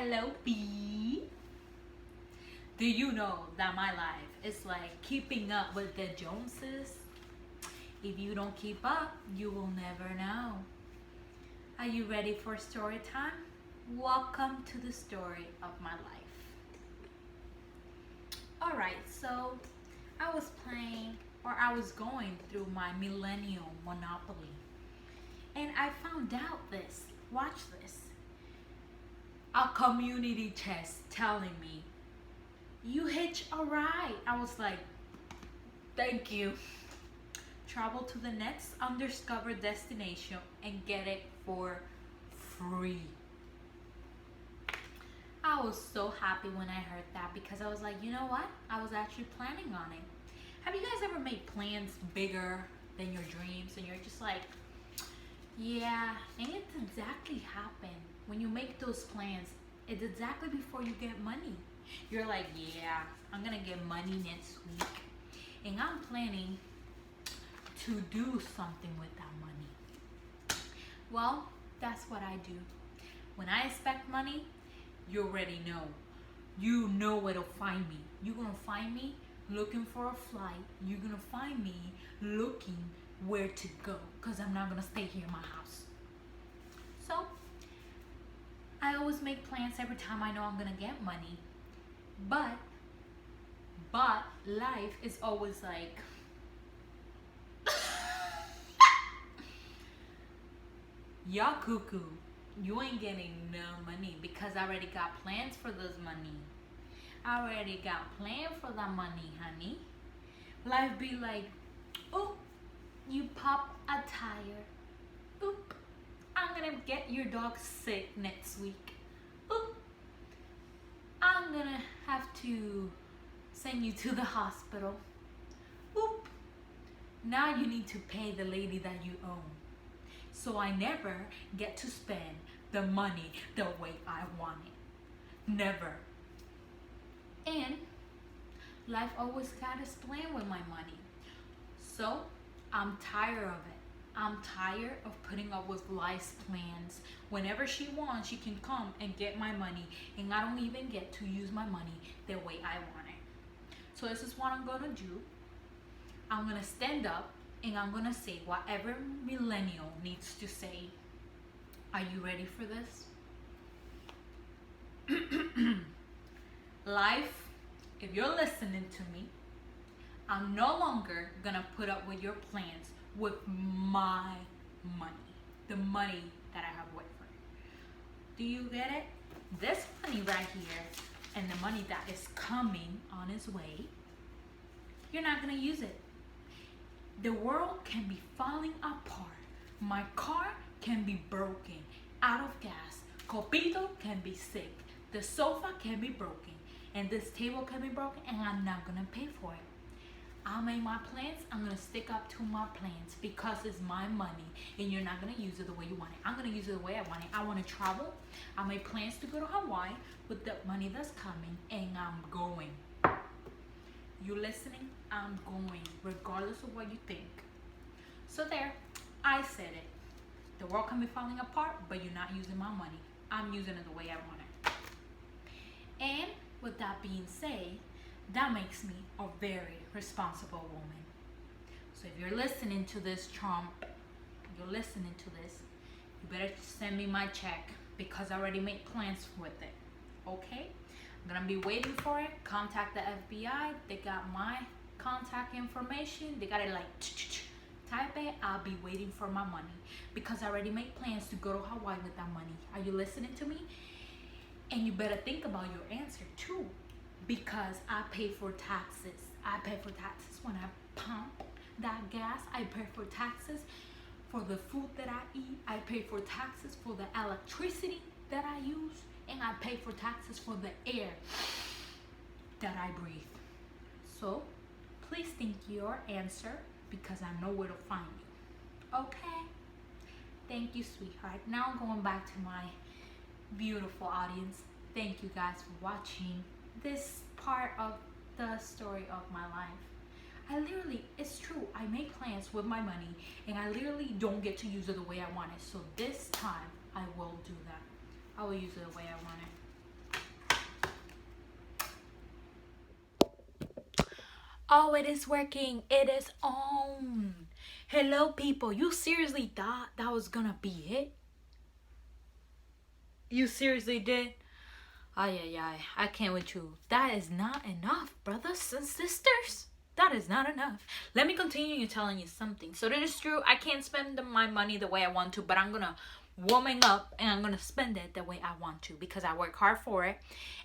Hello, B. Do you know that my life is like keeping up with the Joneses? If you don't keep up, you will never know. Are you ready for story time? Welcome to the story of my life. Alright, so I was playing or I was going through my Millennial Monopoly and I found out this. Watch this. A community chest telling me, you hitch a ride. I was like, thank you. Travel to the next undiscovered destination and get it for free. I was so happy when I heard that because I was like, you know what? I was actually planning on it. Have you guys ever made plans bigger than your dreams and you're just like, yeah, and it's exactly happen. When you make those plans, it's exactly before you get money. You're like, yeah, I'm gonna get money next week. And I'm planning to do something with that money. Well, that's what I do. When I expect money, you already know. You know where to find me. You're gonna find me looking for a flight. You're gonna find me looking where to go. Because I'm not gonna stay here in my house. So, I always make plans every time I know I'm gonna get money. But life is always like y'all cuckoo. You ain't getting no money because I already got plans for this money. I already got plans for that money, honey. Life be like, oh, you pop a tire. Oop. I'm gonna get your dog sick next week. Oop. I'm gonna have to send you to the hospital. Oop. Now you need to pay the lady that you own. So I never get to spend the money the way I want it. Never. And life always got its plan with my money. So I'm tired of it. I'm tired of putting up with life's plans. Whenever she wants, she can come and get my money, and I don't even get to use my money the way I want it. So this is what I'm gonna do. I'm gonna stand up and I'm gonna say whatever millennial needs to say. Are you ready for this? Life, if you're listening to me, I'm no longer gonna put up with your plans with my money, the money that I have worked for. Do you get it? This money right here and the money that is coming on its way, you're not gonna use it. The world can be falling apart. My car can be broken, out of gas. Copito can be sick. The sofa can be broken. And this table can be broken and I'm not gonna pay for it. I made my plans, I'm gonna stick up to my plans because it's my money and you're not gonna use it the way you want it. I'm gonna use it the way I want it. I wanna travel. I made plans to go to Hawaii with the money that's coming and I'm going. You listening? I'm going, regardless of what you think. So there, I said it. The world can be falling apart, but you're not using my money. I'm using it the way I want it. And with that being said, that makes me a very responsible woman. So if you're listening to this, Trump, you're listening to this, you better send me my check because I already made plans with it. Okay? I'm gonna be waiting for it. Contact the FBI. They got my contact information. They got it like type it. I'll be waiting for my money because I already made plans to go to Hawaii with that money. Are you listening to me? And you better think about your answer too, because I pay for taxes. I pay for taxes when I pump that gas. I pay for taxes for the food that I eat. I pay for taxes for the electricity that I use. And I pay for taxes for the air that I breathe. So please think your answer because I know where to find you. Okay? Thank you, sweetheart. Now I'm going back to my beautiful audience. Thank you guys for watching this part of the story of my life. It's true, I make plans with my money and I literally don't get to use it the way I want it. So this time I will do that. I will use it the way I want it. Oh, it is working. It is on. Hello, people. You seriously thought that was gonna be it? You seriously did? Ay, ay, ay. I can't with you. That is not enough, brothers and sisters. That is not enough. Let me continue telling you something. So that is true. I can't spend my money the way I want to, but I'm gonna warming up and I'm gonna spend it the way I want to because I work hard for it.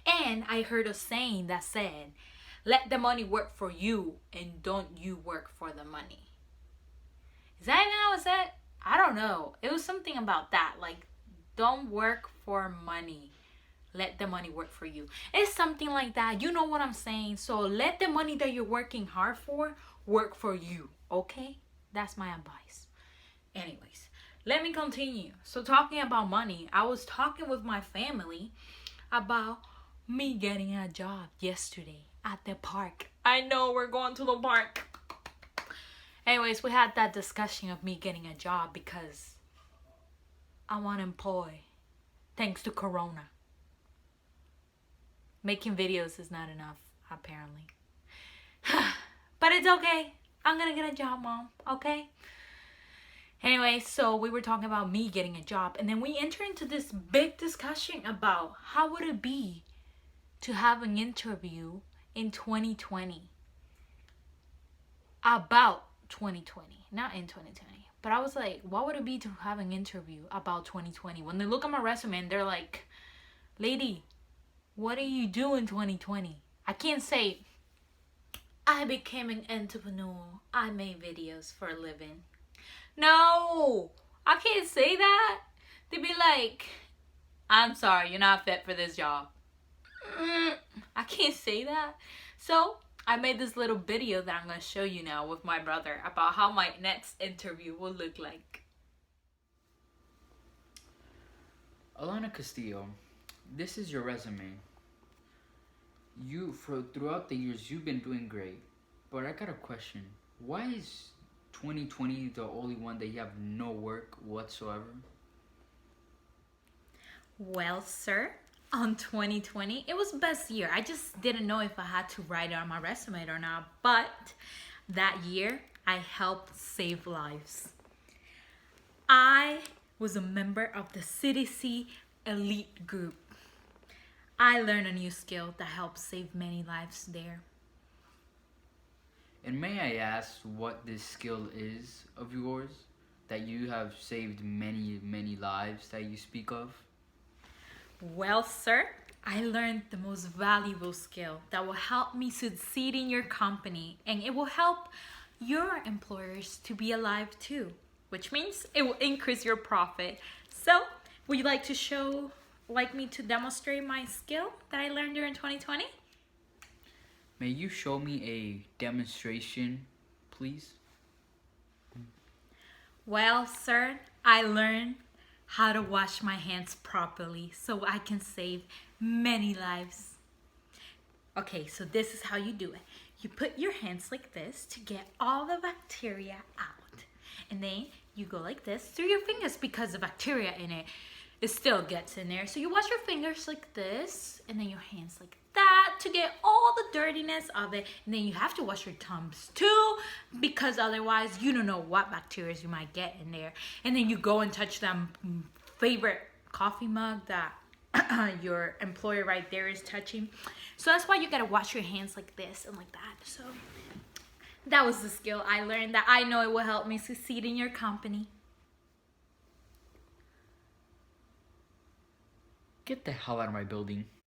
And I heard a saying that said, let the money work for you and don't you work for the money. Is that even how it's said? I don't know. It was something about that. Like, don't work for money. Let the money work for you. It's something like that. You know what I'm saying? So let the money that you're working hard for work for you. Okay? That's my advice. Anyways, let me continue. So talking about money, I was talking with my family about me getting a job yesterday at the park. I know we're going to the park. Anyways, we had that discussion of me getting a job because I'm unemployed thanks to Corona. Making videos is not enough, apparently. But it's okay. I'm gonna get a job, Mom. Okay? Anyway, so we were talking about me getting a job. And then we enter into this big discussion about how would it be to have an interview in 2020. About 2020. Not in 2020. But I was like, what would it be to have an interview about 2020? When they look at my resume and they're like, lady, what do you do in 2020? I can't say, I became an entrepreneur. I made videos for a living. No, I can't say that. They'd be like, I'm sorry, you're not fit for this job. I can't say that. So I made this little video that I'm going to show you now with my brother about how my next interview will look like. Alana Castillo, this is your resume. Throughout the years, you've been doing great. But I got a question. Why is 2020 the only one that you have no work whatsoever? Well, sir, on 2020, it was the best year. I just didn't know if I had to write it on my resume or not. But that year, I helped save lives. I was a member of the CDC elite group. I learned a new skill that helped save many lives there. And may I ask what this skill is of yours that you have saved many, many lives that you speak of? Well, sir, I learned the most valuable skill that will help me succeed in your company, and it will help your employers to be alive too, which means it will increase your profit. So, would you like me to demonstrate my skill that I learned during 2020? May you show me a demonstration, please? Well, sir, I learned how to wash my hands properly so I can save many lives. Okay, so this is how you do it. You put your hands like this to get all the bacteria out. And then you go like this through your fingers because the bacteria in it still gets in there. So you wash your fingers like this and then your hands like that to get all the dirtiness of it. And then you have to wash your thumbs too because otherwise you don't know what bacteria you might get in there. And then you go and touch them favorite coffee mug that your employer right there is touching. So that's why you gotta wash your hands like this and like that. So that was the skill I learned that I know it will help me succeed in your company. Get the hell out of my building.